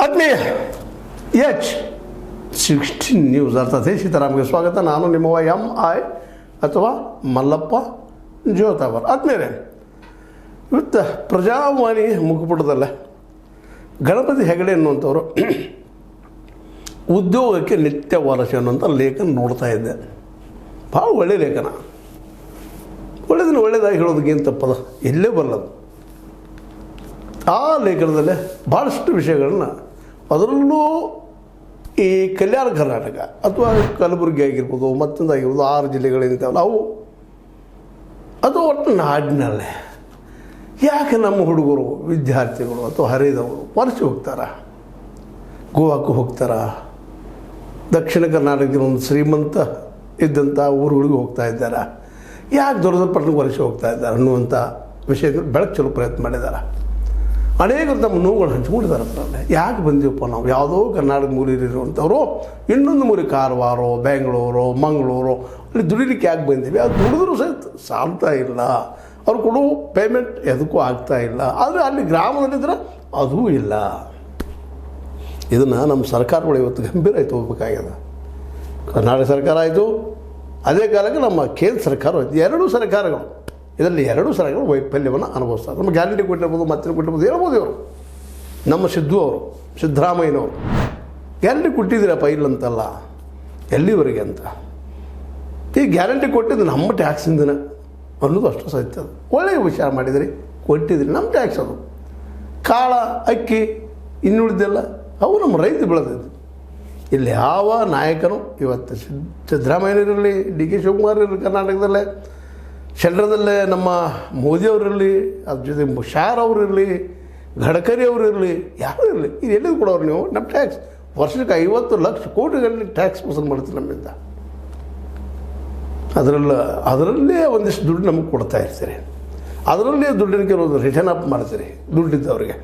ಆತ್ಮೀಯ H16 news ಅರ್ಥಾತ್ ಸೀತಾರಾಮ್ಗೆ ಸ್ವಾಗತ. ನಾನು ನಿಮ್ಮವ MI ಅಥವಾ ಮಲ್ಲಪ್ಪ ಜೋತಾವರ್. ಆದ್ಮೇಲೆ ಇವತ್ತು ಪ್ರಜಾವಾಣಿ ಮುಖಪುಟದಲ್ಲ ಗಣಪತಿ ಹೆಗಡೆ ಅನ್ನುವಂಥವ್ರು ಉದ್ಯೋಗಕ್ಕೆ ನಿತ್ಯ ವಲಸೆ ಅನ್ನುವಂಥ ಲೇಖನ ನೋಡ್ತಾ ಇದ್ದೆ. ಭಾಳ ಒಳ್ಳೆಯ ಲೇಖನ. ಒಳ್ಳೆಯದಾಗಿ ಹೇಳೋದಕ್ಕೇನು ತಪ್ಪದ, ಎಲ್ಲೇ ಬರಲದು. ಆ ಲೇಖನದಲ್ಲೇ ಭಾಳಷ್ಟು ವಿಷಯಗಳನ್ನ, ಅದರಲ್ಲೂ ಈ ಕಲ್ಯಾಣ ಕರ್ನಾಟಕ ಅಥವಾ ಕಲಬುರಗಿ ಆಗಿರ್ಬೋದು, ಮತ್ತೊಂದಾಗಿರ್ಬೋದು, 6 ಜಿಲ್ಲೆಗಳೇನಿದ್ದಾವಲ್ಲ ಅವು, ಅದು ಒಟ್ಟು ನಾಡಿನಲ್ಲೇ ಯಾಕೆ ನಮ್ಮ ಹುಡುಗರು ವಿದ್ಯಾರ್ಥಿಗಳು ಅಥವಾ ಹರಿದವರು ವಲಸೆ ಹೋಗ್ತಾರ, ಗೋವಾಕ್ಕೆ ಹೋಗ್ತಾರ, ದಕ್ಷಿಣ ಕರ್ನಾಟಕದ ಒಂದು ಶ್ರೀಮಂತ ಇದ್ದಂಥ ಊರುಗಳಿಗೆ ಹೋಗ್ತಾ ಇದ್ದಾರೆ, ಯಾಕೆ ದೊಡ್ಡ ಪಟ್ಟಣಕ್ಕೆ ವಲಸೆ ಹೋಗ್ತಾ ಇದ್ದಾರೆ ಅನ್ನುವಂಥ ವಿಷಯಗಳು ಬೆಳಕು ಚಲೋ ಪ್ರಯತ್ನ ಮಾಡಿದ್ದಾರೆ. ಅನೇಕರು ತಮ್ಮ ನೋವುಗಳು ಹಂಚ್ಕೊಂಡಿದ್ದಾರೆ. ಅದರಲ್ಲೇ ಯಾಕೆ ಬಂದೀವಪ್ಪ ನಾವು, ಯಾವುದೋ ಕರ್ನಾಟಕ ಮೂಲೆಯಲ್ಲಿರುವಂಥವ್ರು ಇನ್ನೊಂದು ಮೂಲೆ ಕಾರವಾರ, ಬೆಂಗಳೂರು, ಮಂಗಳೂರು ಅಲ್ಲಿ ದುಡಿಲಿಕ್ಕೆ ಯಾಕೆ ಬಂದೀವಿ? ಅದು ದುಡಿದ್ರೂ ಸಹಿತ ಸಾಲ್ತಾ ಇಲ್ಲ, ಅವ್ರು ಕೊಡೋ ಪೇಮೆಂಟ್ ಎದಕ್ಕೂ ಆಗ್ತಾ ಇಲ್ಲ. ಆದರೆ ಅಲ್ಲಿ ಗ್ರಾಮದಲ್ಲಿದ್ದರೆ ಅದೂ ಇಲ್ಲ. ಇದನ್ನು ನಮ್ಮ ಸರ್ಕಾರಗಳು ಇವತ್ತು ಗಂಭೀರ ಆಯ್ತು ಹೋಗ್ಬೇಕಾಗ್ಯದ. ಕರ್ನಾಟಕ ಸರ್ಕಾರ ಆಯಿತು, ಅದೇ ಕಾಲಕ್ಕೆ ನಮ್ಮ ಕೇಂದ್ರ ಸರ್ಕಾರ ಆಯಿತು. ಎರಡೂ ಸರ್ಕಾರಗಳು, ಇದರಲ್ಲಿ ಎರಡೂ ಸರ್ಕಾರಗಳು ವೈಫಲ್ಯವನ್ನು ಅನುಭವಿಸ್ತಾರೆ. ನಮ್ಮ ಗ್ಯಾರಂಟಿ ಕೊಟ್ಟಿರ್ಬೋದು, ಮತ್ತೆ ಕೊಟ್ಟಿರ್ಬೋದು, ಹೇಳ್ಬೋದು. ಇವರು ನಮ್ಮ ಸಿದ್ದರಾಮಯ್ಯನವರು ಗ್ಯಾರಂಟಿ ಕೊಟ್ಟಿದ್ದೀರಪ್ಪ, ಇಲ್ಲಂತಲ್ಲ, ಎಲ್ಲಿವರೆಗೆ ಅಂತ. ಈ ಗ್ಯಾರಂಟಿ ಕೊಟ್ಟಿದ್ದು ನಮ್ಮ ಟ್ಯಾಕ್ಸಿಂದನೇ ಅನ್ನೋದು ಅಷ್ಟು ಸತ್ಯ. ಅದು ಒಳ್ಳೆಯ ವಿಚಾರ ಮಾಡಿದಿರಿ, ಕೊಟ್ಟಿದ್ದೀರಿ, ನಮ್ಮ ಟ್ಯಾಕ್ಸ್ ಅದು. ಕಾಳ, ಅಕ್ಕಿ, ಇನ್ನುಳಿದೆಲ್ಲ ಅವು ನಮ್ಮ ರೈತ ಬೆಳೆದಿದ್ದು. ಇಲ್ಲಿ ಯಾವ ನಾಯಕನು ಇವತ್ತು ಸಿದ್ದರಾಮಯ್ಯನಿರಲಿ, DK ಶಿವಕುಮಾರ್ ಇರಲಿ, ಕರ್ನಾಟಕದಲ್ಲೇ ಸೆಂಟ್ರದಲ್ಲೇ ನಮ್ಮ ಮೋದಿಯವರಿರಲಿ, ಅದ್ರ ಜೊತೆ ಶಾರ್ ಅವರಿರಲಿ, ಗಡ್ಕರಿ ಅವರಿರಲಿ, ಯಾರು ಇರಲಿ, ಇದು ಎಲ್ಲಿದು ಕೊಡೋರು ನೀವು? ನಮ್ಮ ಟ್ಯಾಕ್ಸ್ ವರ್ಷಕ್ಕೆ 50 ಲಕ್ಷ ಕೋಟಿಗಳಲ್ಲಿ ಟ್ಯಾಕ್ಸ್ ವಸೂಲು ಮಾಡ್ತೀವಿ ನಮ್ಮಿಂದ. ಅದರಲ್ಲೇ ಒಂದಿಷ್ಟು ದುಡ್ಡು ನಮಗೆ ಕೊಡ್ತಾ ಇರ್ತೀರಿ, ಅದರಲ್ಲೇ ದುಡ್ಡಿನ ಕೆಲವೊಂದು ರಿಟರ್ನ್ ಅಪ್ ಮಾಡ್ತೀರಿ ದುಡ್ಡಿದ್ದವ್ರಿಗೆ.